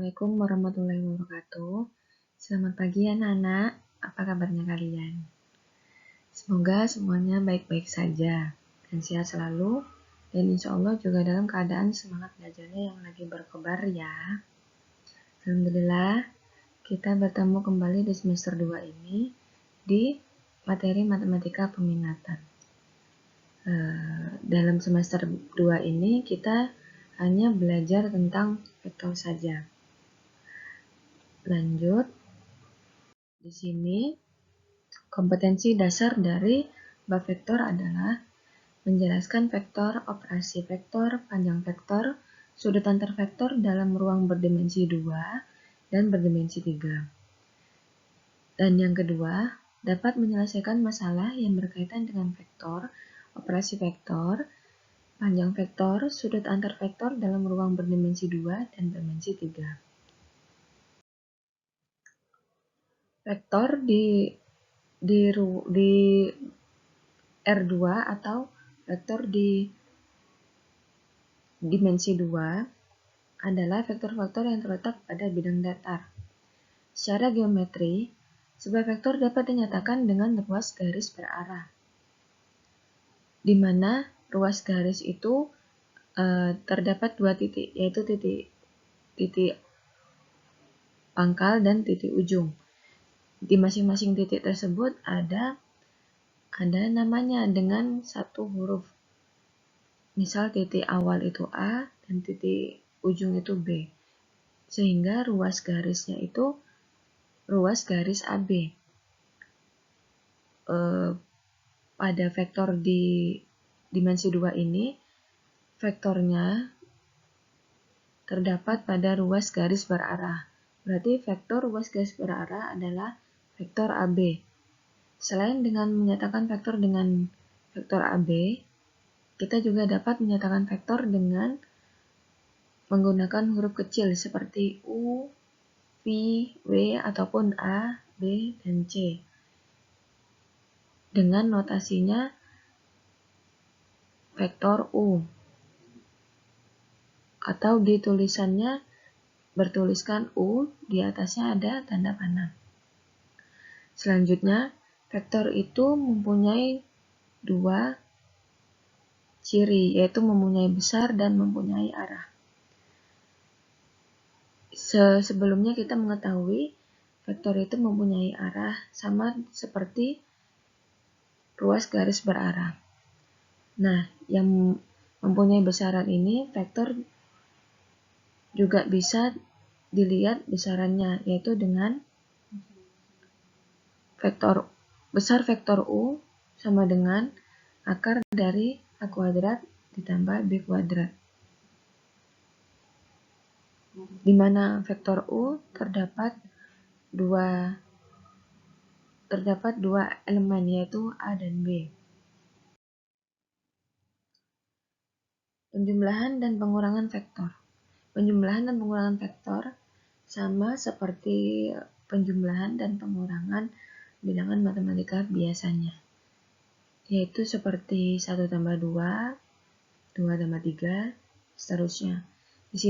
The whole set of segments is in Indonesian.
Assalamualaikum warahmatullahi wabarakatuh. Selamat pagi anak-anak, apa kabarnya kalian? Semoga semuanya baik-baik saja dan sehat selalu, dan insya Allah juga dalam keadaan semangat belajarnya yang lagi berkobar ya. Alhamdulillah, kita bertemu kembali di semester 2 ini di materi matematika peminatan. Dalam semester 2 ini kita hanya belajar tentang vektor saja. Lanjut, di sini kompetensi dasar dari bab vektor adalah menjelaskan vektor, operasi vektor, panjang vektor, sudut antar vektor dalam ruang berdimensi 2 dan berdimensi 3. Dan yang kedua, dapat menyelesaikan masalah yang berkaitan dengan vektor, operasi vektor, panjang vektor, sudut antar vektor dalam ruang berdimensi 2 dan dimensi 3. Vektor di R2 atau vektor di dimensi 2 adalah vektor-vektor yang terletak pada bidang datar. Secara geometri, sebuah vektor dapat dinyatakan dengan ruas garis berarah, di mana ruas garis itu terdapat dua titik, yaitu titik pangkal dan titik ujung. Di masing-masing titik tersebut ada namanya dengan satu huruf. Misal titik awal itu A dan titik ujung itu B. Sehingga ruas garisnya itu ruas garis AB. Pada vektor di dimensi 2 ini, vektornya terdapat pada ruas garis berarah. Berarti vektor ruas garis berarah adalah vektor AB. Selain dengan menyatakan vektor dengan vektor AB, kita juga dapat menyatakan vektor dengan menggunakan huruf kecil seperti U, V, W, ataupun A, B, dan C. Dengan notasinya vektor U. Atau di tulisannya bertuliskan U, di atasnya ada tanda panah. Selanjutnya, vektor itu mempunyai dua ciri, yaitu mempunyai besar dan mempunyai arah. Sebelumnya kita mengetahui vektor itu mempunyai arah sama seperti ruas garis berarah. Nah, yang mempunyai besaran ini vektor juga bisa dilihat besarannya, yaitu dengan besar vektor U sama dengan akar dari A kuadrat ditambah B kuadrat. Di mana vektor U terdapat dua elemen, yaitu A dan B. Penjumlahan dan pengurangan vektor. Penjumlahan dan pengurangan vektor sama seperti penjumlahan dan pengurangan bilangan matematika biasanya, yaitu seperti 1 tambah 2, 2 tambah 3, seterusnya. Di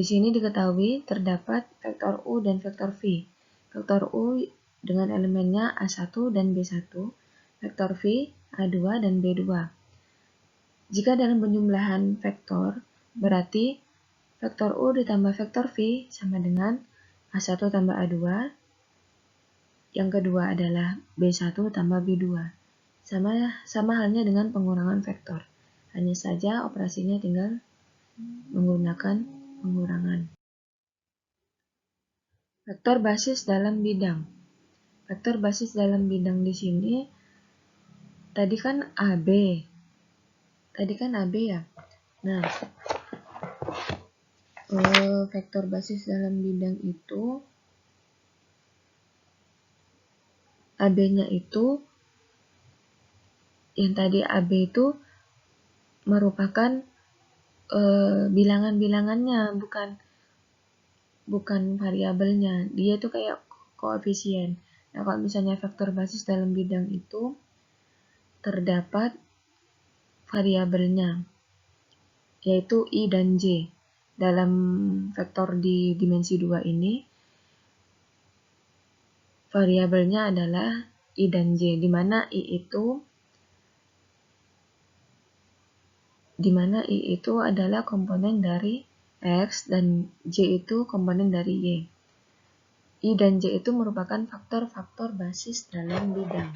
sini diketahui terdapat vektor U dan vektor V. Vektor U dengan elemennya A1 dan B1, vektor V A2 dan B2. Jika dalam penjumlahan vektor, berarti vektor U ditambah vektor V sama dengan A1 tambah A2. Yang kedua adalah B1 tambah B2. Sama halnya dengan pengurangan vektor. Hanya saja operasinya tinggal menggunakan pengurangan. Vektor basis dalam bidang. Vektor basis dalam bidang di sini tadi kan AB ya. Nah, vektor basis dalam bidang itu AB-nya itu yang tadi AB itu merupakan bilangan-bilangannya, bukan variabelnya. Dia itu kayak koefisien. Nah, kalau misalnya vektor basis dalam bidang itu terdapat variabelnya, yaitu I dan J. dalam vektor di dimensi 2 ini variabelnya adalah I dan J, di mana I itu adalah komponen dari X dan J itu komponen dari Y. I dan J itu merupakan faktor-faktor basis dalam bidang.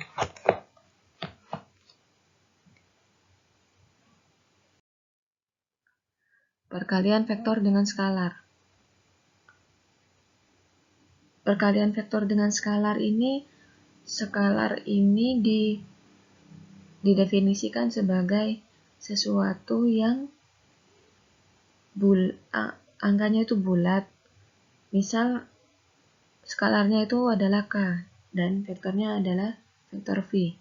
Perkalian vektor dengan skalar. Perkalian vektor dengan skalar ini didefinisikan sebagai sesuatu yang angkanya itu bulat. Misal skalarnya itu adalah K dan vektornya adalah vektor V.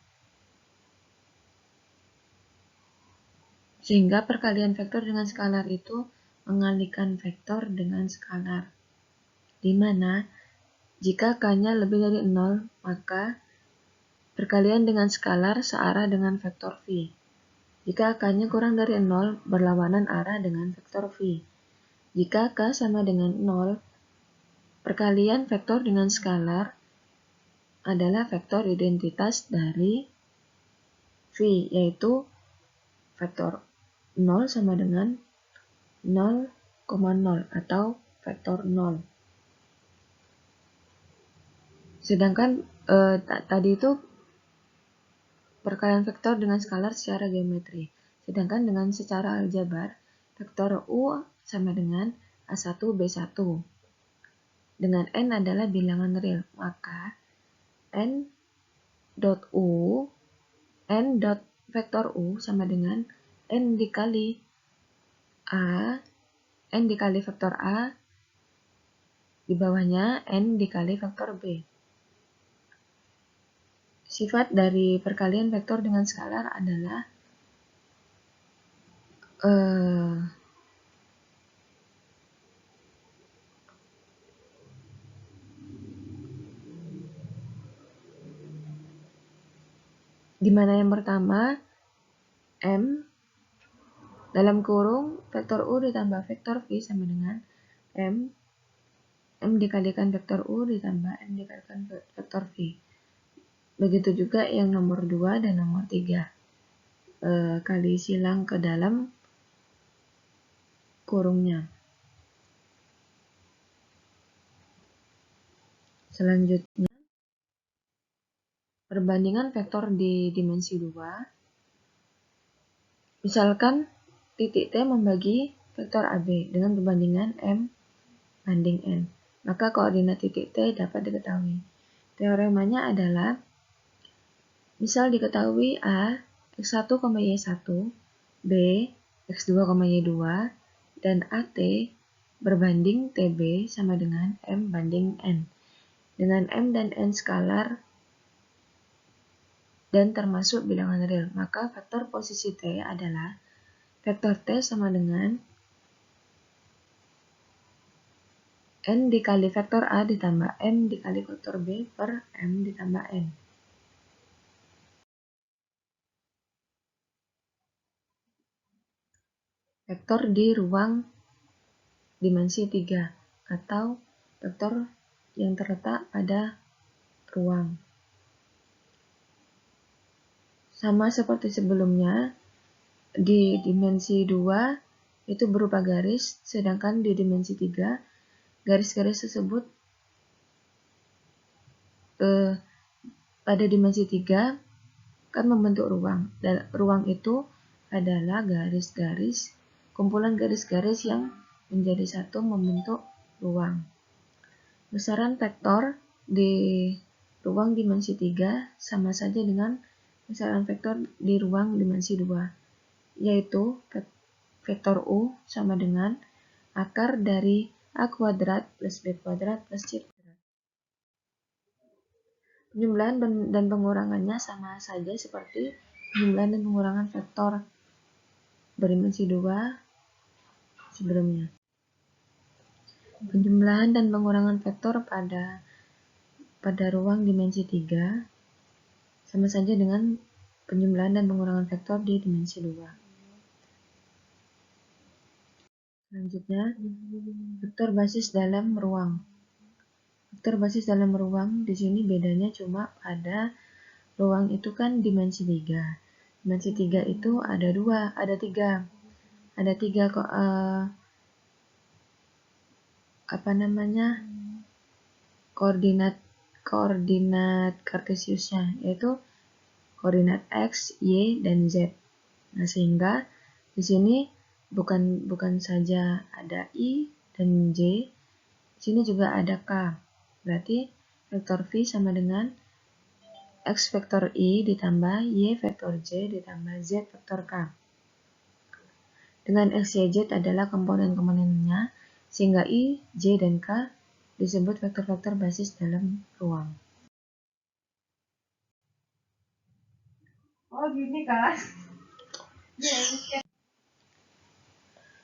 Sehingga perkalian vektor dengan skalar itu mengalikan vektor dengan skalar. Di mana jika K-nya lebih dari 0, maka perkalian dengan skalar searah dengan vektor V. Jika K-nya kurang dari 0, berlawanan arah dengan vektor V. Jika K sama dengan 0, perkalian vektor dengan skalar adalah vektor identitas dari V, yaitu vektor 0 sama dengan 0,0 atau vektor 0. Sedangkan tadi itu perkalian vektor dengan skalar secara geometri. Sedangkan dengan secara aljabar, vektor U sama dengan A1, B1. Dengan N adalah bilangan real, maka N dot vektor U sama dengan N dikali A, N dikali vektor A, di bawahnya N dikali vektor B. Sifat dari perkalian vektor dengan skalar adalah di mana yang pertama M dalam kurung vektor U ditambah vektor V sama dengan M dikalikan vektor U ditambah M dikalikan vektor V. Begitu juga yang nomor 2 dan nomor 3. Kali silang ke dalam kurungnya. Selanjutnya, perbandingan vektor di dimensi 2. Misalkan titik T membagi vektor AB dengan perbandingan M banding N. Maka koordinat titik T dapat diketahui. Teoremanya adalah, misal diketahui A, X1, Y1, B, X2, Y2, dan AT berbanding TB sama dengan M banding N. Dengan M dan N skalar dan termasuk bilangan real, maka vektor posisi T adalah vektor T sama dengan N dikali vektor A ditambah M dikali vektor B per M ditambah N. Vektor di ruang dimensi 3 atau vektor yang terletak pada ruang. Sama seperti sebelumnya, di dimensi 2 itu berupa garis, sedangkan di dimensi 3 garis-garis tersebut pada dimensi 3 kan membentuk ruang, dan ruang itu adalah garis-garis, kumpulan garis-garis yang menjadi satu membentuk ruang. Besaran vektor di ruang dimensi 3 sama saja dengan besaran vektor di ruang dimensi 2, yaitu vektor U sama dengan akar dari A kuadrat plus B kuadrat plus C kuadrat. Penjumlahan dan pengurangannya sama saja seperti penjumlahan dan pengurangan vektor berdimensi 2 sebelumnya. Penjumlahan dan pengurangan vektor pada ruang dimensi 3 sama saja dengan penjumlahan dan pengurangan vektor di dimensi 2. Selanjutnya, vektor basis dalam ruang. Vektor basis dalam ruang di sini bedanya cuma pada ruang itu kan dimensi 3. Dimensi 3 itu ada tiga kok koordinat kartesiusnya, yaitu koordinat x, y, dan z. Nah, sehingga di sini bukan saja ada i dan j, di sini juga ada k. Berarti vektor v sama dengan x vektor i ditambah y vektor j ditambah z vektor k. Dengan x, y, z adalah komponen-komponennya, sehingga i, j, dan k disebut vektor-vektor basis dalam ruang. Oh, gini kan?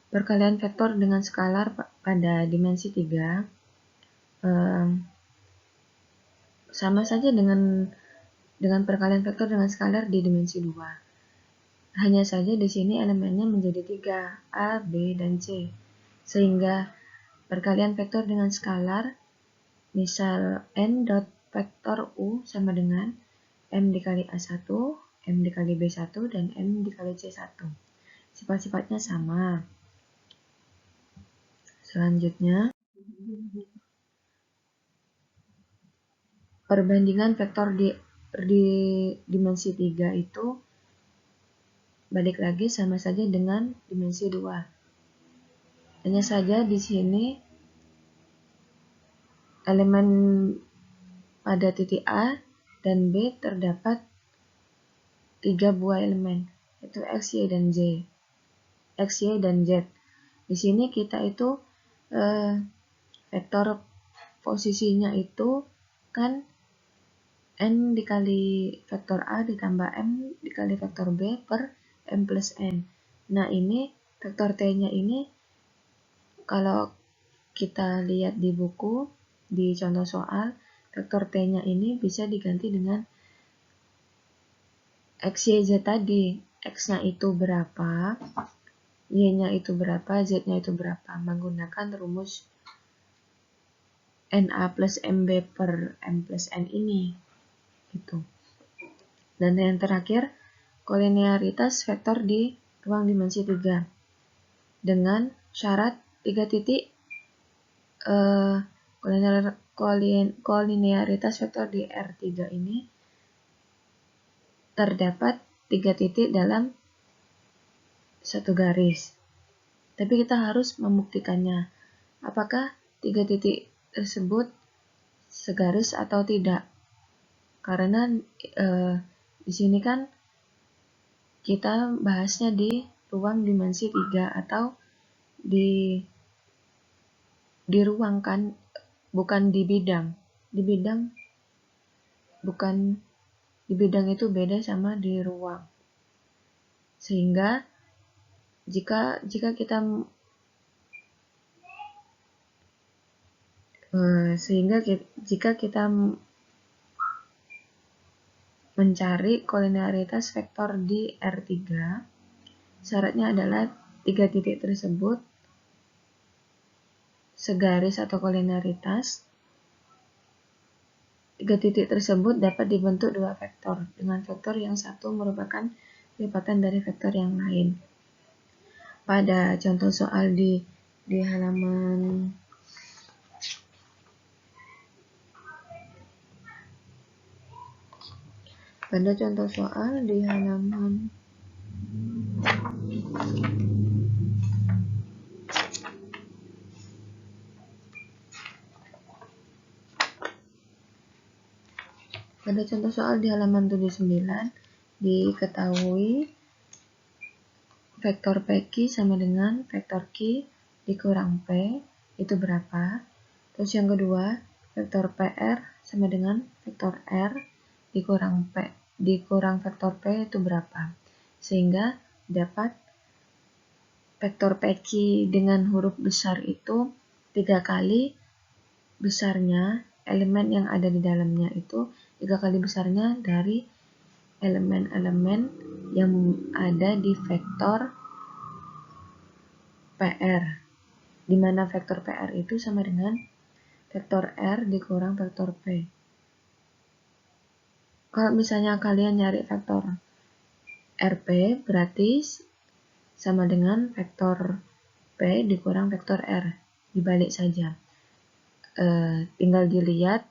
Perkalian vektor dengan skalar pada dimensi 3 sama saja dengan perkalian vektor dengan skalar di dimensi 2. Hanya saja di sini elemennya menjadi 3, A, B, dan C. Sehingga perkalian vektor dengan skalar, misal n dot vektor U sama dengan M dikali A1, M dikali B1, dan M dikali C1. Sifat-sifatnya sama. Selanjutnya, perbandingan vektor di dimensi 3 itu balik lagi sama saja dengan dimensi 2. Hanya saja di sini elemen pada titik A dan B terdapat 3 buah elemen, yaitu X, Y, dan Z. X, Y, dan Z. Di sini kita itu vektor posisinya itu kan n dikali vektor A ditambah m dikali vektor B per m plus n. Nah, ini vektor T-nya ini kalau kita lihat di buku, di contoh soal, vektor T-nya ini bisa diganti dengan X, Y, Z tadi. X-nya itu berapa, Y-nya itu berapa, Z-nya itu berapa, menggunakan rumus NA plus MB per M plus N ini. Gitu. Dan yang terakhir, kolinearitas vektor di ruang dimensi 3. Dengan syarat 3 titik kolinearitas vektor di R3 ini terdapat 3 titik dalam satu garis. Tapi kita harus membuktikannya. Apakah 3 titik tersebut segaris atau tidak? Karena di sini kan kita bahasnya di ruang dimensi 3 atau di ruang kan, bukan di bidang. Di bidang itu beda sama di ruang. Sehingga jika kita mencari kolinearitas vektor di R3, syaratnya adalah 3 titik tersebut segaris atau kolinearitas. 3 titik tersebut dapat dibentuk 2 vektor, dengan vektor yang satu merupakan lipatan dari vektor yang lain. Pada contoh soal di halaman pada contoh soal di halaman pada contoh soal di halaman 79 diketahui vektor PQ sama dengan vektor Q dikurang P itu berapa? Terus yang kedua, vektor PR sama dengan vektor R dikurang P dikurang vektor P itu berapa? Sehingga dapat vektor PQ dengan huruf besar itu 3 kali besarnya elemen yang ada di dalamnya itu 3 kali besarnya dari elemen-elemen yang ada di vektor PR. di mana vektor PR itu sama dengan vektor R dikurang vektor P. Kalau misalnya kalian nyari vektor RP, berarti sama dengan vektor P dikurang vektor R. Dibalik saja. Tinggal dilihat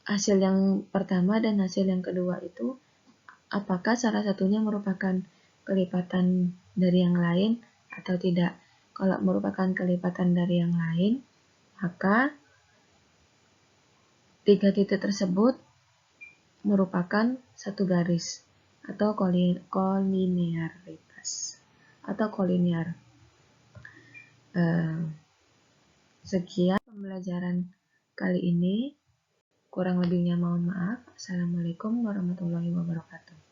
hasil yang pertama dan hasil yang kedua itu apakah salah satunya merupakan kelipatan dari yang lain atau tidak. Kalau merupakan kelipatan dari yang lain, maka tiga titik tersebut merupakan satu garis atau kolinearitas atau kolinear. Sekian pembelajaran kali ini. Kurang lebihnya mohon maaf. Assalamualaikum warahmatullahi wabarakatuh.